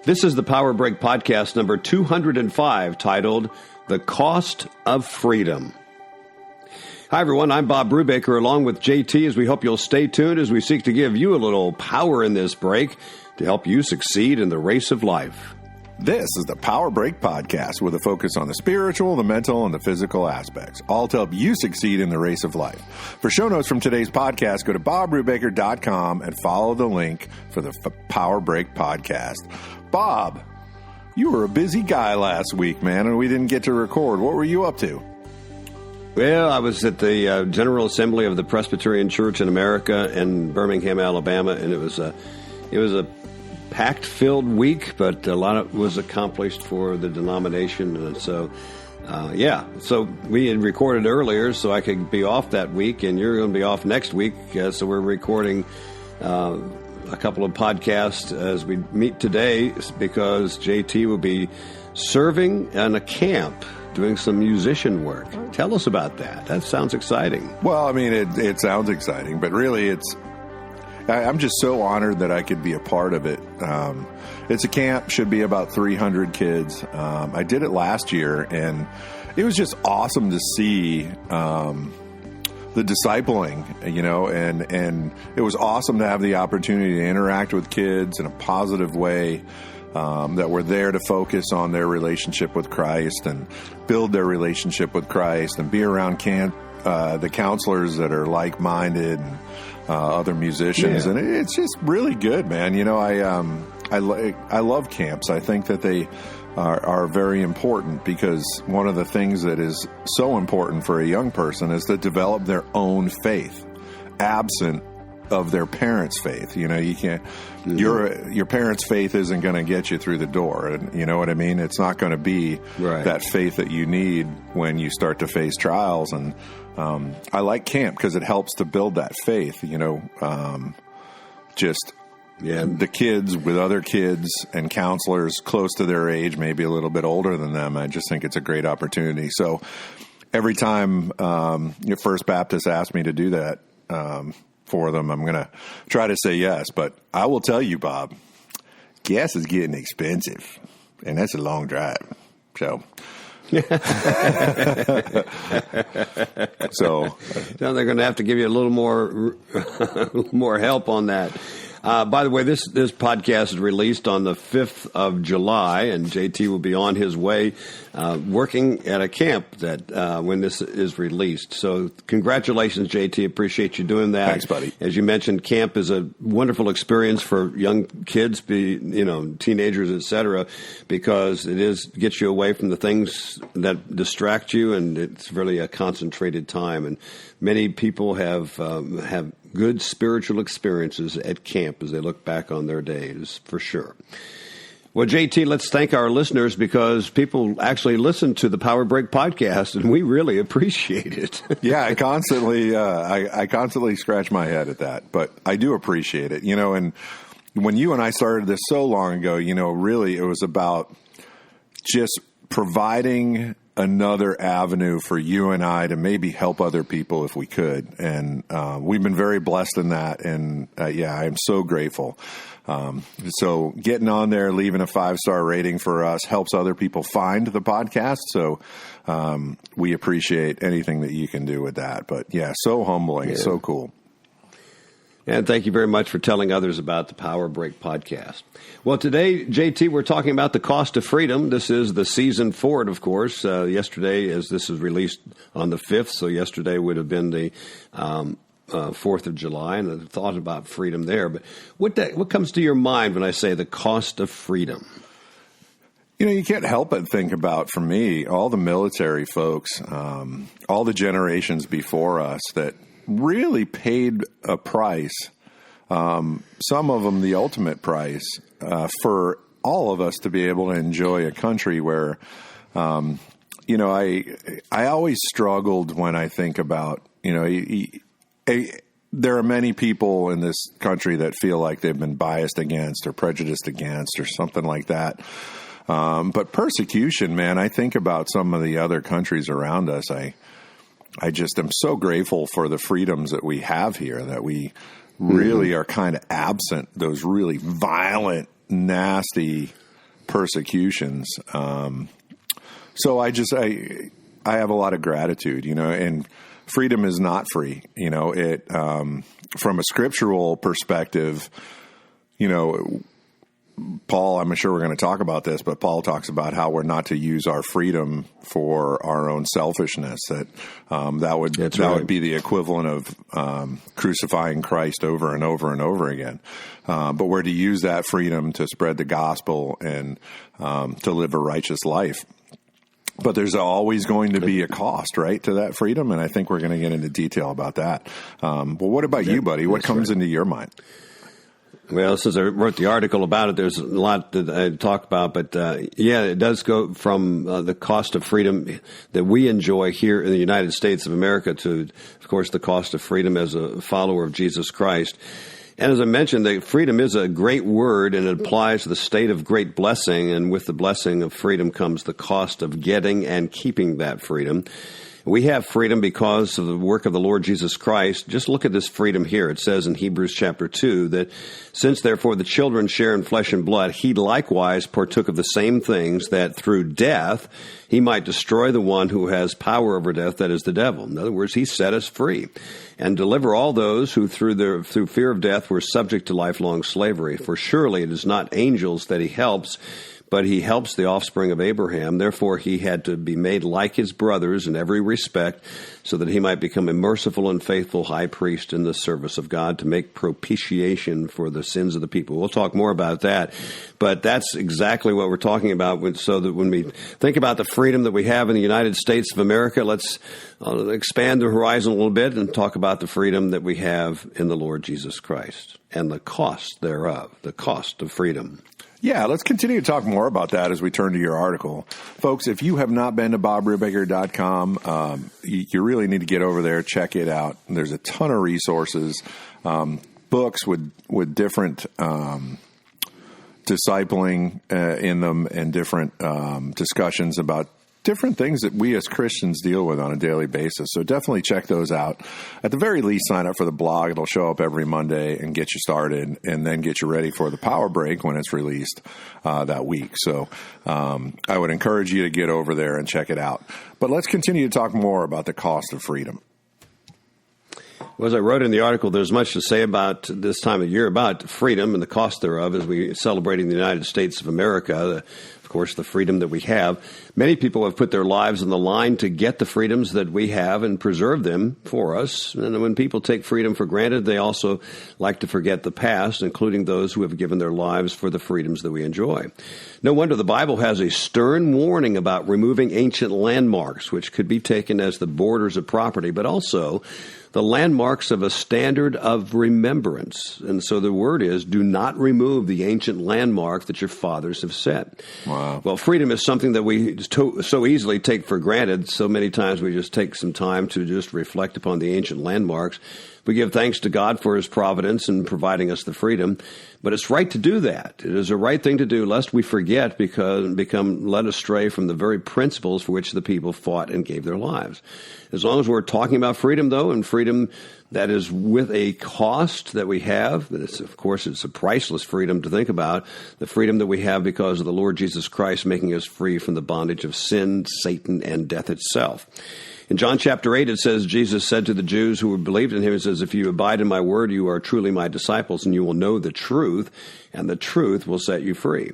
This is the Power Break Podcast number 205, titled The Cost of Freedom. Hi, everyone. I'm Bob Brubaker, along with JT, as we hope you'll stay tuned as we seek to give you a little power in this break to help you succeed in the race of life. This is the Power Break Podcast with a focus on the spiritual, the mental, and the physical aspects, all to help you succeed in the race of life. For show notes from today's podcast, go to bobbrubaker.com and follow the link for the Power Break Podcast. Bob, you were a busy guy last week, man, and we didn't get to record. What were you up to? Well, I was at the General Assembly of the Presbyterian Church in America in Birmingham, Alabama, and it was a packed-filled week, but a lot of was accomplished for the denomination, and so we had recorded earlier, so I could be off that week, and you're going to be off next week, so we're recording a couple of podcasts as we meet today, because JT will be serving in a camp doing some musician work. Tell us about that. That sounds exciting. Well, I mean, it sounds exciting, but really I'm just so honored that I could be a part of it. It's a camp, should be about 300 kids. I did it last year, and it was just awesome to see the discipling, and it was awesome to have the opportunity to interact with kids in a positive way, that were there to focus on their relationship with Christ and build their relationship with Christ and be around the counselors that are like-minded and other musicians. Yeah. And it's just really good, man. I love camps. I think that they are very important, because one of the things that is so important for a young person is to develop their own faith, absent of their parents' faith. You can't, your parents' faith isn't going to get you through the door. And you know what I mean? It's not going to be that faith that you need when you start to face trials. And I like camp because it helps to build that faith, the kids with other kids and counselors close to their age, maybe a little bit older than them. I just think it's a great opportunity. So every time First Baptist asked me to do that for them, I'm going to try to say yes. But I will tell you, Bob, gas is getting expensive, and that's a long drive. So... So they're going to have to give you a little more help on that. By the way, this podcast is released on the 5th of July, and JT will be on his way working at a camp that when this is released. So congratulations, JT. Appreciate you doing that. Thanks, buddy. As you mentioned, camp is a wonderful experience for young kids, teenagers, etc., because it gets you away from the things that distract you, and it's really a concentrated time. And many people have good spiritual experiences at camp as they look back on their days, for sure. Well, JT, let's thank our listeners, because people actually listen to the Power Break Podcast, and we really appreciate it. Yeah, I constantly scratch my head at that, but I do appreciate it. And when you and I started this so long ago, really it was about just providing another avenue for you and I to maybe help other people if we could. And we've been very blessed in that. And I am so grateful. So getting on there, leaving a 5-star rating for us helps other people find the podcast. So we appreciate anything that you can do with that. But so humbling, so cool. And thank you very much for telling others about the Power Break Podcast. Well, today, JT, we're talking about the cost of freedom. This is the season for it, of course. Yesterday, as this is released on the 5th, so yesterday would have been the 4th of July, and the thought about freedom there. But what comes to your mind when I say the cost of freedom? You can't help but think about, for me, all the military folks, all the generations before us that really paid a price, some of them the ultimate price, for all of us to be able to enjoy a country where, I always struggled when I think about, there are many people in this country that feel like they've been biased against or prejudiced against or something like that. But persecution, man, I think about some of the other countries around us. I just am so grateful for the freedoms that we have here, that we really are kind of absent those really violent, nasty persecutions. So I have a lot of gratitude, and freedom is not free. It from a scriptural perspective, Paul, I'm sure we're going to talk about this, but Paul talks about how we're not to use our freedom for our own selfishness. That would be the equivalent of crucifying Christ over and over and over again. But we're to use that freedom to spread the gospel and to live a righteous life. But there's always going to be a cost, right, to that freedom, and I think we're going to get into detail about that. Well, what about you, buddy? What comes into your mind? Well, since I wrote the article about it, there's a lot that I talk about, but it does go from the cost of freedom that we enjoy here in the United States of America to, of course, the cost of freedom as a follower of Jesus Christ. And as I mentioned, the freedom is a great word, and it applies to the state of great blessing, and with the blessing of freedom comes the cost of getting and keeping that freedom. We have freedom because of the work of the Lord Jesus Christ. Just look at this freedom here. It says in Hebrews chapter 2 that since therefore the children share in flesh and blood, he likewise partook of the same things, that through death he might destroy the one who has power over death, that is the devil. In other words, he set us free and deliver all those who through fear of death were subject to lifelong slavery. For surely it is not angels that he helps, but he helps the offspring of Abraham. Therefore, he had to be made like his brothers in every respect, so that he might become a merciful and faithful high priest in the service of God to make propitiation for the sins of the people. We'll talk more about that, but that's exactly what we're talking about. So that when we think about the freedom that we have in the United States of America, let's expand the horizon a little bit and talk about the freedom that we have in the Lord Jesus Christ and the cost thereof, the cost of freedom. Yeah, let's continue to talk more about that as we turn to your article. Folks, if you have not been to BobRubaker.com, you really need to get over there, check it out. There's a ton of resources, books with different discipling in them, and different discussions about different things that we as Christians deal with on a daily basis. So definitely check those out. At the very least, sign up for the blog. It'll show up every Monday and get you started, and then get you ready for the Power Break when it's released that week. So I would encourage you to get over there and check it out. But let's continue to talk more about the cost of freedom. Well, as I wrote in the article, there's much to say about this time of year about freedom and the cost thereof as we celebrating the United States of America. Of course, the freedom that we have. Many people have put their lives on the line to get the freedoms that we have and preserve them for us. And when people take freedom for granted, they also like to forget the past, including those who have given their lives for the freedoms that we enjoy. No wonder the Bible has a stern warning about removing ancient landmarks, which could be taken as the borders of property, but also the landmarks of a standard of remembrance. And so the word is, do not remove the ancient landmark that your fathers have set. Wow. Well, freedom is something that we so easily take for granted. So many times we just take some time to just reflect upon the ancient landmarks. We give thanks to God for his providence in providing us the freedom. But it's right to do that. It is a right thing to do, lest we forget because become led astray from the very principles for which the people fought and gave their lives. As long as we're talking about freedom, though, and freedom that is with a cost that we have, that it's, of course, it's a priceless freedom to think about, the freedom that we have because of the Lord Jesus Christ making us free from the bondage of sin, Satan, and death itself. In John chapter 8, it says, Jesus said to the Jews who believed in him, it says, if you abide in my word, you are truly my disciples, and you will know the truth, and the truth will set you free.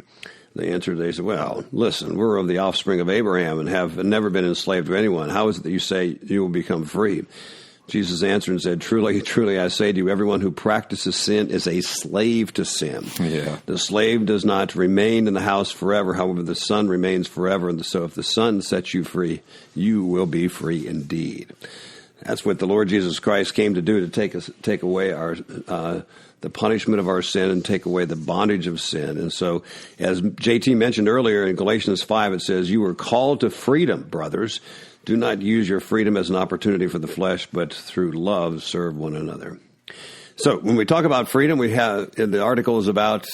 They answered, they said, well, listen, we're of the offspring of Abraham and have never been enslaved to anyone. How is it that you say you will become free? Jesus answered and said, truly, truly, I say to you, everyone who practices sin is a slave to sin. Yeah. The slave does not remain in the house forever. However, the son remains forever. And so if the son sets you free, you will be free indeed. That's what the Lord Jesus Christ came to do, to take away our the punishment of our sin and take away the bondage of sin. And so, as JT mentioned earlier in Galatians 5, it says, you were called to freedom, brothers. Do not use your freedom as an opportunity for the flesh, but through love serve one another. So when we talk about freedom, we have, the article is about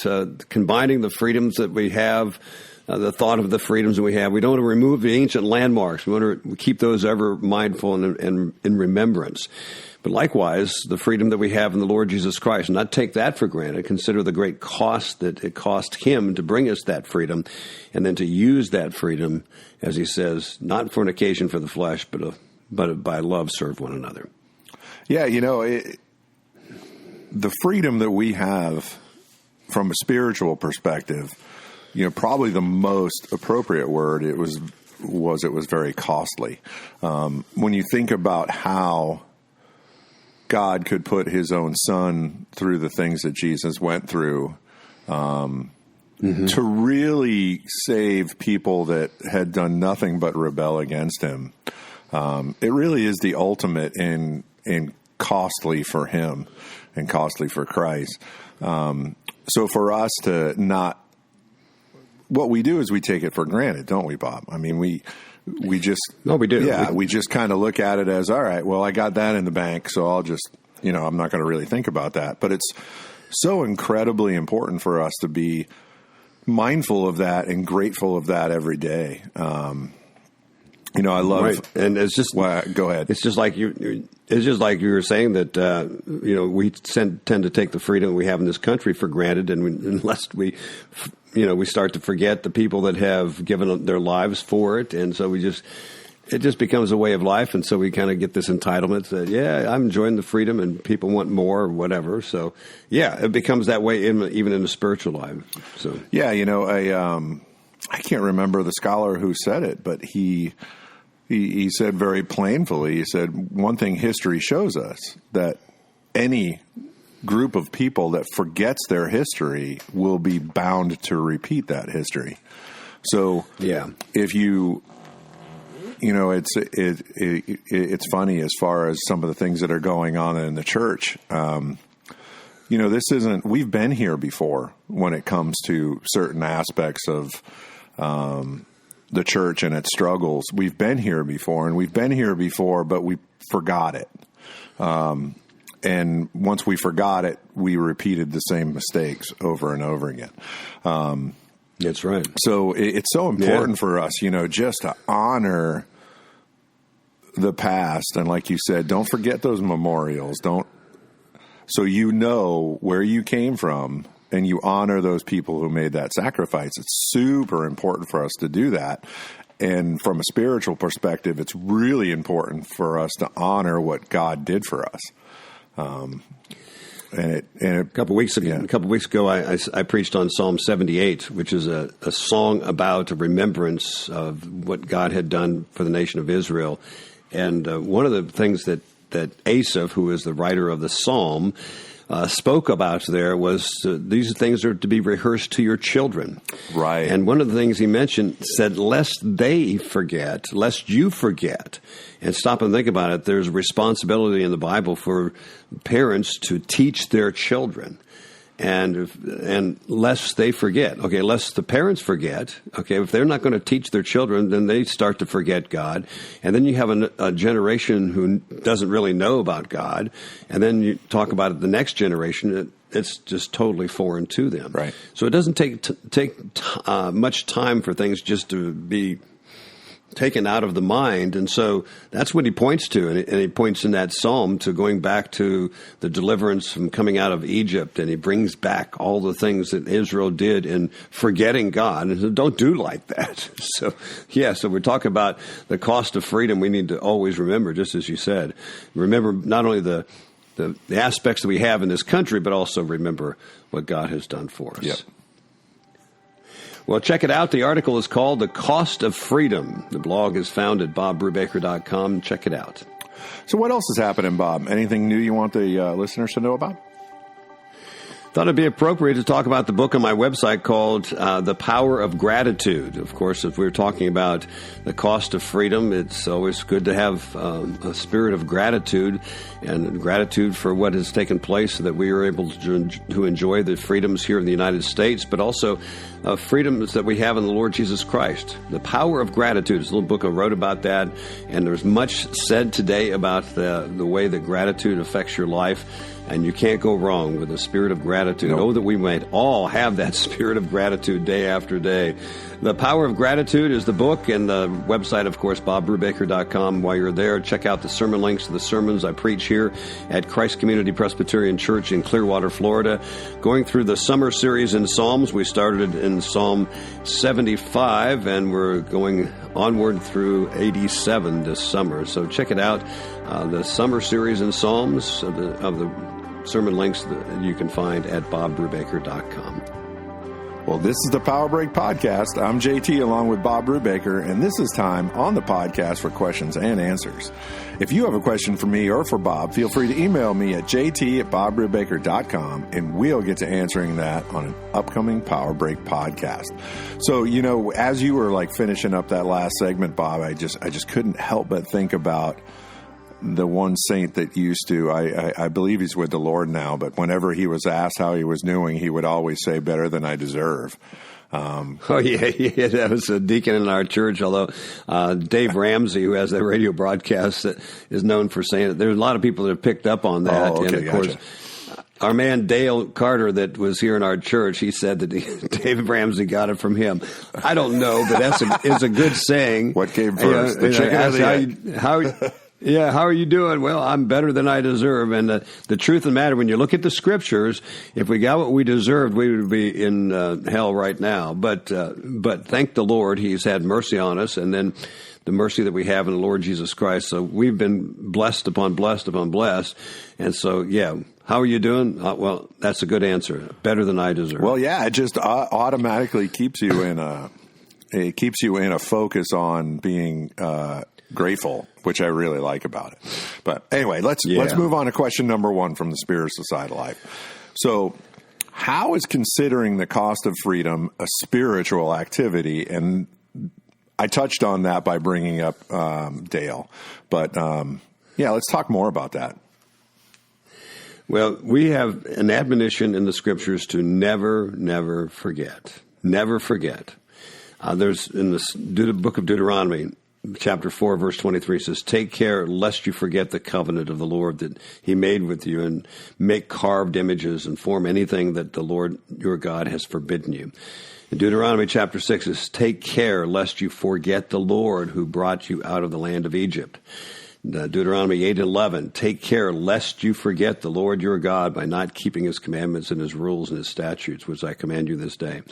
combining the freedoms that we have, the thought of the freedoms that we have. We don't want to remove the ancient landmarks. We want to keep those ever mindful and in remembrance. But likewise, the freedom that we have in the Lord Jesus Christ, not take that for granted. Consider the great cost that it cost him to bring us that freedom, and then to use that freedom, as he says, not for an occasion for the flesh, but by love serve one another. Yeah, the freedom that we have from a spiritual perspective, probably the most appropriate word it was very costly. When you think about how God could put his own son through the things that Jesus went through, to really save people that had done nothing but rebel against him, it really is the ultimate in costly for him and costly for Christ. So for us to not, what we do is we take it for granted, don't we, Bob? I mean, we just, no, we do. Yeah, we just kind of look at it as, all right, well, I got that in the bank, so I'll just, I'm not going to really think about that. But it's so incredibly important for us to be mindful of that and grateful of that every day. I love, right. And it's just, go ahead. It's just like you were saying that, we tend to take the freedom we have in this country for granted. And unless we start to forget the people that have given their lives for it. And so it just becomes a way of life. And so we kind of get this entitlement that, I'm enjoying the freedom and people want more or whatever. So it becomes that way even in the spiritual life. So, I can't remember the scholar who said it, but he said very plainly, he said, one thing history shows us, that any group of people that forgets their history will be bound to repeat that history. So if it's funny as far as some of the things that are going on in the church. We've been here before when it comes to certain aspects of the church and its struggles. We've been here before, but we forgot it. And once we forgot it, we repeated the same mistakes over and over again. That's right. So it's so important for us, just to honor the past. And like you said, don't forget those memorials. So where you came from, and you honor those people who made that sacrifice. It's super important for us to do that. And from a spiritual perspective, it's really important for us to honor what God did for us. A couple weeks ago, I preached on Psalm 78, which is a song about a remembrance of what God had done for the nation of Israel. And one of the things that Asaph, who is the writer of the psalm, spoke about there was these things are to be rehearsed to your children. Right. And one of the things he mentioned said, lest you forget. And stop and think about it. There's a responsibility in the Bible for parents to teach their children. And lest they forget. Okay, lest the parents forget. Okay, if they're not going to teach their children, then they start to forget God. And then you have a generation who doesn't really know about God. And then you talk about the next generation, it's just totally foreign to them. Right. So it doesn't take much time for things just to be taken out of the mind. And so that's what he points to. And he points in that psalm to going back to the deliverance from coming out of Egypt. And he brings back all the things that Israel did in forgetting God. And so don't do like that. So we're talking about the cost of freedom. We need to always remember, just as you said, remember not only the aspects that we have in this country, but also remember what God has done for us. Yep. Well, check it out. The article is called The Cost of Freedom. The blog is found at bobbrubaker.com. Check it out. So what else is happening, Bob? Anything new you want the listeners to know about? Thought it'd be appropriate to talk about the book on my website called The Power of Gratitude. Of course, if we're talking about the cost of freedom, it's always good to have a spirit of gratitude and gratitude for what has taken place so that we are able to enjoy the freedoms here in the United States, but also freedoms that we have in the Lord Jesus Christ. The Power of Gratitude is a little book I wrote about that, and there's much said today about the way that gratitude affects your life. And you can't go wrong with a spirit of gratitude. Nope. Oh, that we might all have that spirit of gratitude day after day. The Power of Gratitude is the book, and the website, of course, bobbrubaker.com. While you're there, check out the sermon links to the sermons I preach here at Christ Community Presbyterian Church in Clearwater, Florida. Going through the summer series in Psalms, we started in Psalm 75, and we're going onward through 87 this summer. So check it out. The summer series in Psalms of the sermon links that you can find at bobbrubaker.com. Well, this is the Power Break Podcast. I'm JT along with Bob Brubaker, and this is time on the podcast for questions and answers. If you have a question for me or for Bob, feel free to email me at jt@bobbrubaker.com, and we'll get to answering that on an upcoming Power Break Podcast. So, you know, as you were like finishing up that last segment, Bob, I just couldn't help but think about the one saint that used to, I believe he's with the Lord now, but whenever he was asked how he was doing, he would always say, better than I deserve. Oh, yeah, that was a deacon in our church, although Dave Ramsey, who has that radio broadcast, that is known for saying it. There's a lot of people that have picked up on that. Oh, okay, and, of course, our man Dale Carter that was here in our church, he said that David Ramsey got it from him. I don't know, but it's a good saying. What came first, the chicken or the egg? How are you doing? Well, I'm better than I deserve. And the truth of the matter, when you look at the scriptures, if we got what we deserved, we would be in hell right now. But thank the Lord, He's had mercy on us, and then the mercy that we have in the Lord Jesus Christ. So we've been blessed upon blessed upon blessed. And so, yeah. How are you doing? Well, that's a good answer. Better than I deserve. Well, yeah, it just automatically keeps you in a focus on being grateful, which I really like about it. But anyway, let's move on to question number 1 from the Spiritual Side of Life. So, how is considering the cost of freedom a spiritual activity? And I touched on that by bringing up Dale. But let's talk more about that. Well, we have an admonition in the scriptures to never forget. Never forget. There's in the book of Deuteronomy, chapter 4, verse 23 says, "Take care lest you forget the covenant of the Lord that He made with you, and make carved images and form anything that the Lord your God has forbidden you." In Deuteronomy chapter 6 says, "Take care lest you forget the Lord who brought you out of the land of Egypt." Deuteronomy 8:11, "Take care lest you forget the Lord your God by not keeping His commandments and His rules and His statutes, which I command you this day."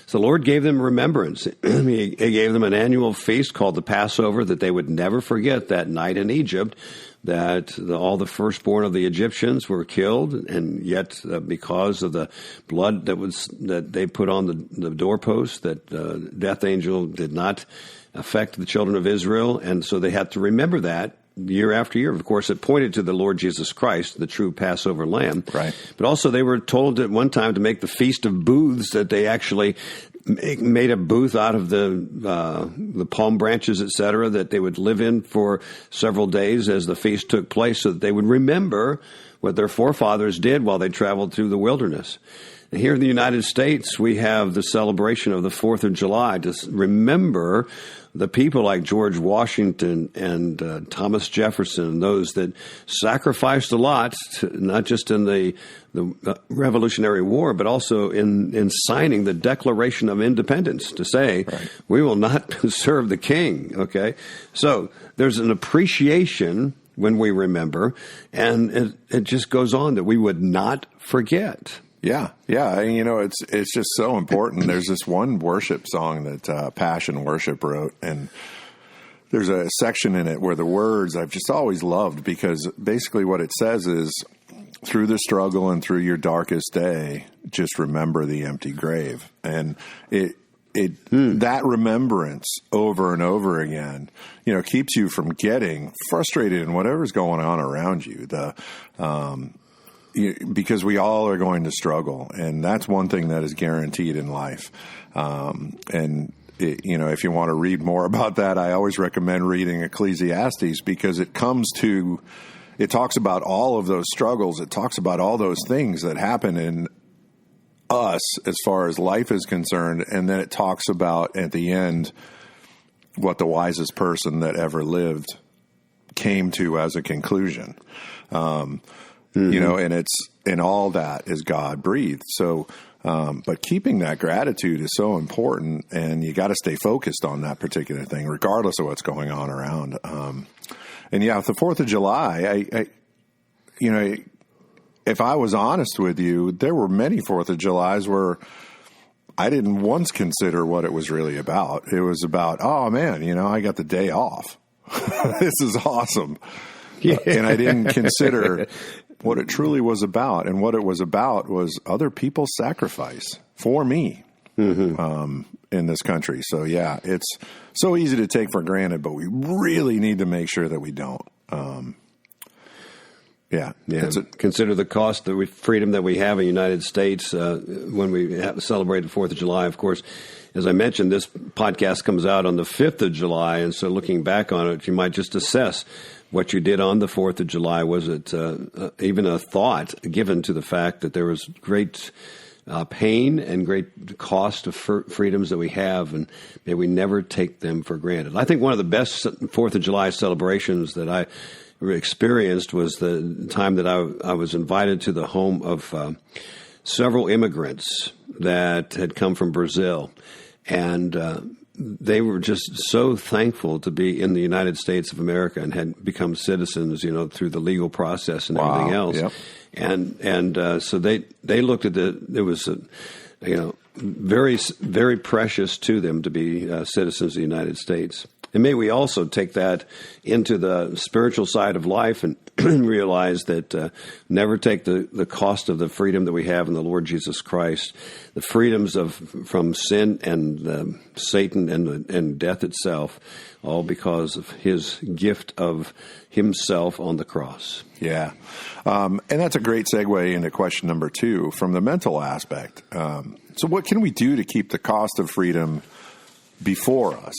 So the Lord gave them remembrance. He gave them an annual feast called the Passover that they would never forget that night in Egypt, that all the firstborn of the Egyptians were killed, and yet because of the blood that they put on the doorpost, that death angel did not affect the children of Israel, and so they had to remember that year after year. Of course, it pointed to the Lord Jesus Christ, the true Passover lamb. Right. But also they were told at one time to make the Feast of Booths, that they actually made a booth out of the palm branches, etc., that they would live in for several days as the feast took place, so that they would remember what their forefathers did while they traveled through the wilderness. And here in the United States, we have the celebration of the 4th of July to remember the people like George Washington and Thomas Jefferson, those that sacrificed a lot, not just in the Revolutionary War, but also in signing the Declaration of Independence to say, we will not serve the king, okay? So there's an appreciation when we remember, and it just goes on that we would not forget. Yeah. You know, it's just so important. There's this one worship song that Passion Worship wrote, and there's a section in it where the words I've just always loved, because basically what it says is, through the struggle and through your darkest day, just remember the empty grave. And that remembrance over and over again, you know, keeps you from getting frustrated in whatever's going on around you. Because we all are going to struggle, and that's one thing that is guaranteed in life. If you want to read more about that, I always recommend reading Ecclesiastes, because it talks about all of those struggles. It talks about all those things that happen in us as far as life is concerned. And then it talks about at the end what the wisest person that ever lived came to as a conclusion. and all that is God breathed. So, but keeping that gratitude is so important, and you got to stay focused on that particular thing, regardless of what's going on around. And yeah, the 4th of July, if I was honest with you, there were many 4th of Julys where I didn't once consider what it was really about. It was about, oh man, I got the day off. This is awesome. Yeah. And I didn't consider what it truly was about. And what it was about was other people's sacrifice for me in this country. So yeah, it's so easy to take for granted, but we really need to make sure that we don't. Consider the cost, the freedom that we have in the United States when we celebrate the 4th of July. Of course, as I mentioned, this podcast comes out on the 5th of July, and so looking back on it, you might just assess what you did on the 4th of July. Was it even a thought given to the fact that there was great pain and great cost of freedoms that we have, and may we never take them for granted. I think one of the best 4th of July celebrations that I experienced was the time that I was invited to the home of several immigrants that had come from Brazil, and they were just so thankful to be in the United States of America and had become citizens, through the legal process and everything else. Yep. And so they looked at it was, very, very precious to them to be citizens of the United States. And may we also take that into the spiritual side of life and realize that never take the cost of the freedom that we have in the Lord Jesus Christ, the freedoms from sin and Satan and death itself, all because of his gift of himself on the cross. Yeah. And that's a great segue into question number 2 from the mental aspect. So what can we do to keep the cost of freedom before us,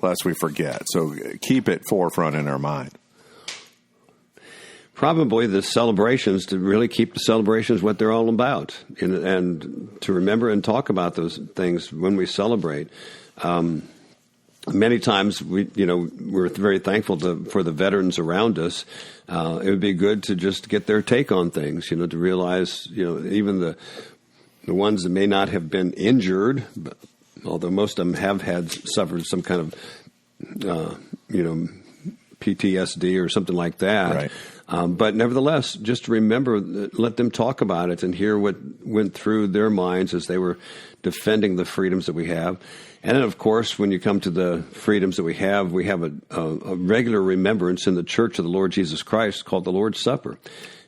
lest we forget? So keep it forefront in our mind. Probably the celebrations, to really keep the celebrations what they're all about, and to remember and talk about those things when we celebrate. Many times we're very thankful for the veterans around us. It would be good to just get their take on things, to realize, even the ones that may not have been injured, but, although most of them have suffered some kind of, PTSD or something like that. Right. But nevertheless, just remember, let them talk about it and hear what went through their minds as they were defending the freedoms that we have. And then, of course, when you come to the freedoms that we have a regular remembrance in the Church of the Lord Jesus Christ called the Lord's Supper.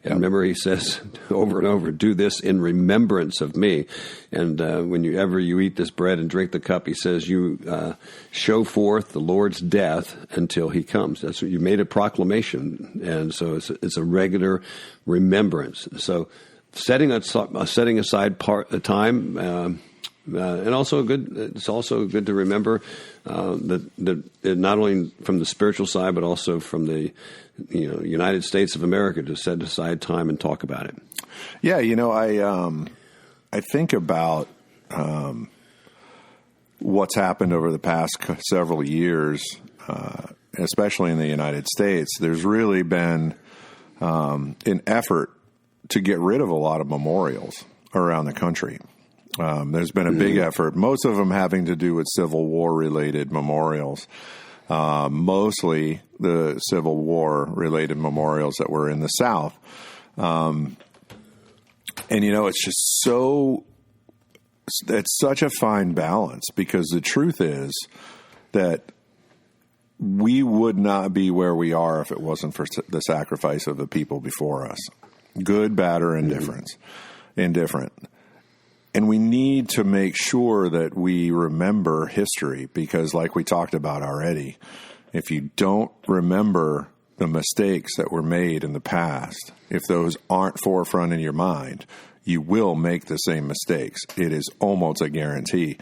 And remember, he says over and over, do this in remembrance of me. And whenever you eat this bread and drink the cup, he says, you show forth the Lord's death until he comes. That's what you made a proclamation. And so it's a regular remembrance. So setting aside a time, and also it's also good to remember that not only from the spiritual side, but also from the United States of America, to set aside time and talk about it. Yeah, I think about what's happened over the past several years, especially in the United States. There's really been an effort to get rid of a lot of memorials around the country. There's been a big effort, most of them having to do with Civil War-related memorials, mostly the Civil War-related memorials that were in the South. And, it's just it's such a fine balance, because the truth is that we would not be where we are if it wasn't for the sacrifice of the people before us, good, bad, or indifferent. And we need to make sure that we remember history, because like we talked about already, if you don't remember the mistakes that were made in the past, if those aren't forefront in your mind, you will make the same mistakes. It is almost a guarantee.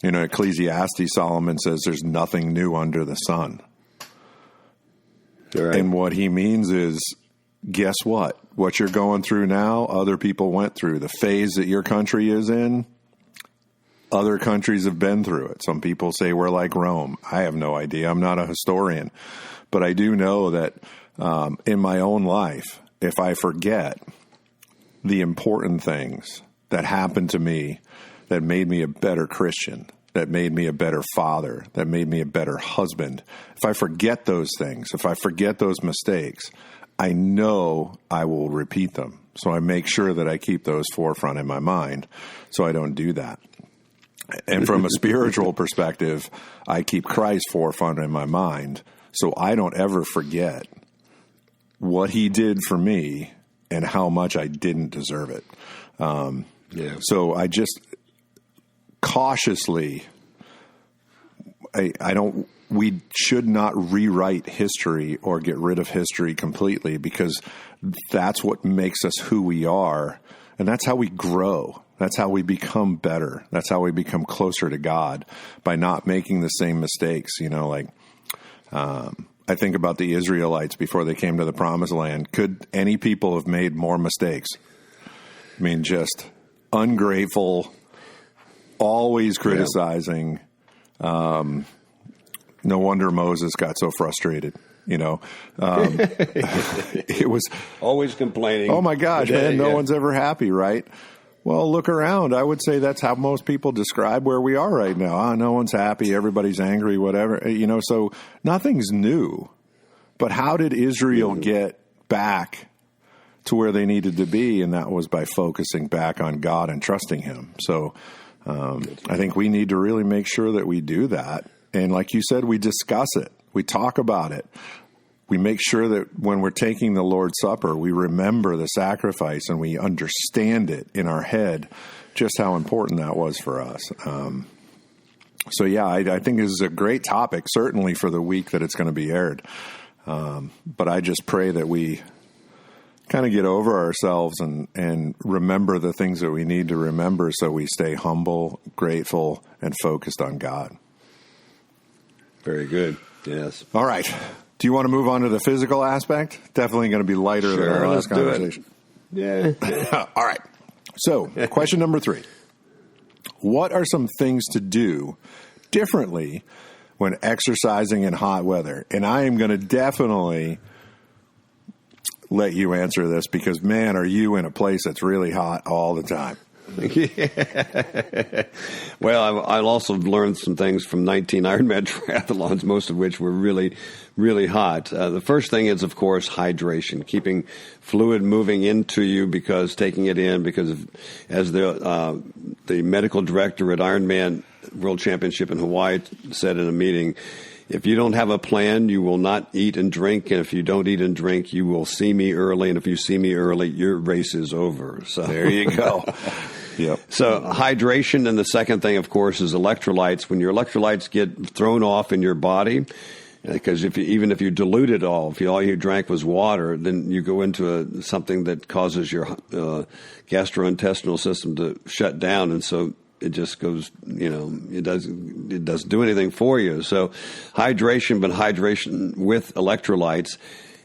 Ecclesiastes, Solomon says there's nothing new under the sun. Right. And what he means is, guess what? What you're going through now, other people went through. The phase that your country is in, other countries have been through it. Some people say we're like Rome. I have no idea. I'm not a historian. But I do know that in my own life, if I forget the important things that happened to me that made me a better Christian, that made me a better father, that made me a better husband, if I forget those things, if I forget those mistakes, I know I will repeat them. So I make sure that I keep those forefront in my mind so I don't do that. And from a spiritual perspective, I keep Christ forefront in my mind so I don't ever forget what he did for me and how much I didn't deserve it. So I just cautiously, we should not rewrite history or get rid of history completely, because that's what makes us who we are. And that's how we grow. That's how we become better. That's how we become closer to God, by not making the same mistakes. I think about the Israelites before they came to the Promised Land. Could any people have made more mistakes? I mean, just ungrateful, always criticizing. No wonder Moses got so frustrated. It was always complaining. Oh my gosh, man, no one's ever happy, right? Well, look around. I would say that's how most people describe where we are right now. No one's happy. Everybody's angry, whatever. So nothing's new. But how did Israel get back to where they needed to be? And that was by focusing back on God and trusting him. So I think we need to really make sure that we do that. And like you said, we discuss it. We talk about it. We make sure that when we're taking the Lord's Supper, we remember the sacrifice and we understand it in our head, just how important that was for us. I think this is a great topic, certainly for the week that it's going to be aired. But I just pray that we kind of get over ourselves and remember the things that we need to remember, so we stay humble, grateful, and focused on God. Very good. Yes. All right. Do you want to move on to the physical aspect? Definitely going to be lighter than our last conversation. Yeah. All right. So, question number 3. What are some things to do differently when exercising in hot weather? And I am going to definitely let you answer this, because, man, are you in a place that's really hot all the time? Well, I'll also learned some things from 19 Ironman triathlons, most of which were really, really hot. The first thing is, of course, hydration, keeping fluid moving into you, because taking it in, because as the medical director at Ironman World Championship in Hawaii said in a meeting, if you don't have a plan, you will not eat and drink. And if you don't eat and drink, you will see me early. And if you see me early, your race is over. So there you go. Yep. So hydration. And the second thing, of course, is electrolytes. When your electrolytes get thrown off in your body, because even if you dilute it all, if all you drank was water, then you go into something that causes your gastrointestinal system to shut down. And so it just goes, it doesn't do anything for you. So hydration, but hydration with electrolytes.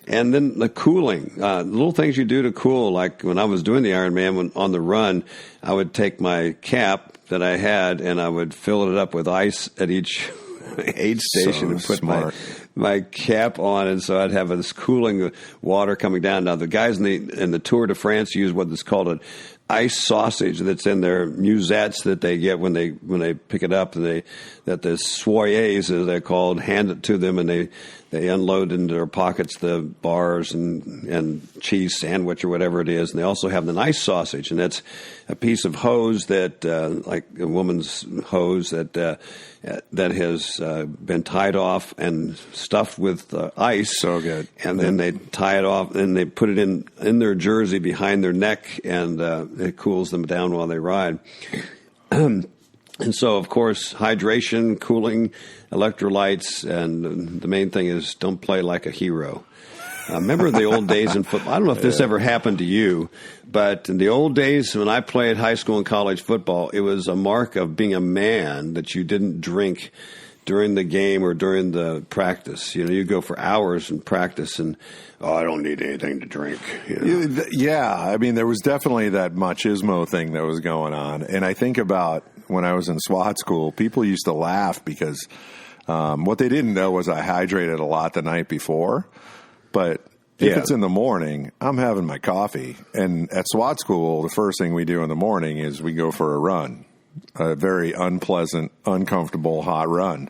And then the cooling, little things you do to cool. Like when I was doing the Ironman on the run, I would take my cap that I had and I would fill it up with ice at each aid station and put my cap on. And so I'd have this cooling water coming down. Now the guys in the Tour de France use what is called an ice sausage that's in their musettes that they get when they pick it up, and that the soyez, as they're called, hand it to them, and they unload into their pockets the bars and cheese sandwich or whatever it is. And they also have the ice sausage, and that's a piece of hose that like a woman's hose that has been tied off and stuffed with ice. So good. And then they tie it off and they put it in their jersey behind their neck, and it cools them down while they ride. And so, of course, hydration, cooling, electrolytes, and the main thing is don't play like a hero. Remember the old days in football? I don't know if this ever happened to you, but in the old days when I played high school and college football, it was a mark of being a man that you didn't drink during the game or during the practice. You go for hours in practice and, I don't need anything to drink. Yeah, I mean, there was definitely that machismo thing that was going on. And I think about when I was in SWAT school, people used to laugh because what they didn't know was I hydrated a lot the night before. But If it's in the morning, I'm having my coffee. And at SWAT school, the first thing we do in the morning is we go for a run, a very unpleasant, uncomfortable, hot run.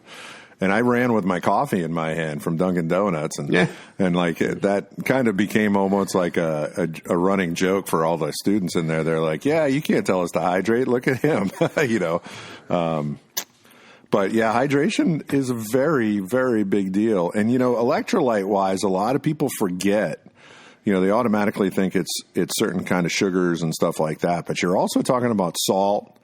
And I ran with my coffee in my hand from Dunkin' Donuts, and like that kind of became almost like a running joke for all the students in there. They're like, "Yeah, you can't tell us to hydrate. Look at him," you know. But yeah, hydration is a very, very big deal. And you know, electrolyte wise, a lot of people forget. You know, they automatically think it's certain kind of sugars and stuff like that. But you're also talking about salt.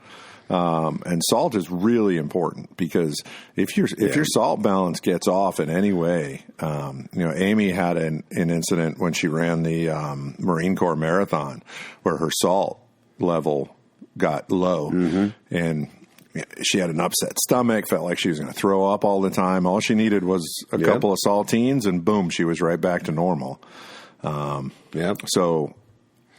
And salt is really important because if your salt balance gets off in any way, you know, Amy had an incident when she ran the Marine Corps marathon where her salt level got low, and she had an upset stomach, felt like she was going to throw up all the time. All she needed was a couple of saltines, and boom, she was right back to normal. So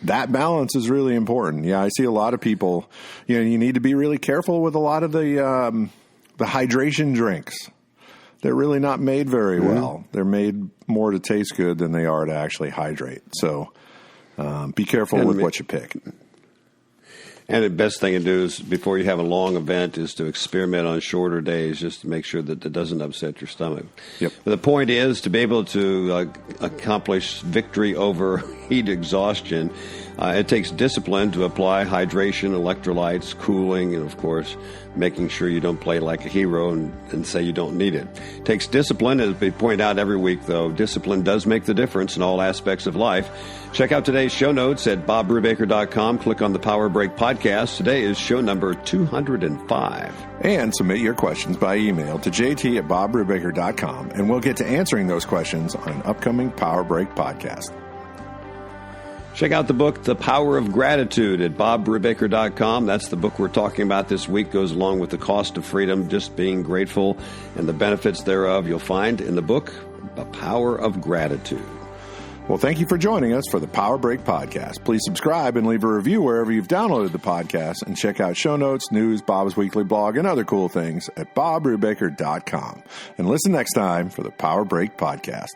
that balance is really important. Yeah, I see a lot of people, you know, you need to be really careful with a lot of the hydration drinks. They're really not made very well. They're made more to taste good than they are to actually hydrate. So be careful with what you pick. And the best thing to do is before you have a long event is to experiment on shorter days just to make sure that it doesn't upset your stomach. But the point is to be able to accomplish victory over heat exhaustion, it takes discipline to apply hydration, electrolytes, cooling, and, of course, making sure you don't play like a hero and say you don't need it. It takes discipline, as we point out every week, though. Discipline does make the difference in all aspects of life. Check out today's show notes at BobBrubaker.com. Click on the Power Break podcast. Today is show number 205. And submit your questions by email to jt@BobBrubaker.com, and we'll get to answering those questions on an upcoming Power Break podcast. Check out the book, The Power of Gratitude, at BobBrubaker.com. That's the book we're talking about this week. Goes along with The Cost of Freedom, just being grateful and the benefits thereof. You'll find in the book, The Power of Gratitude. Well, thank you for joining us for the Power Break podcast. Please subscribe and leave a review wherever you've downloaded the podcast, and check out show notes, news, Bob's weekly blog, and other cool things at BobBrubaker.com. And listen next time for the Power Break podcast.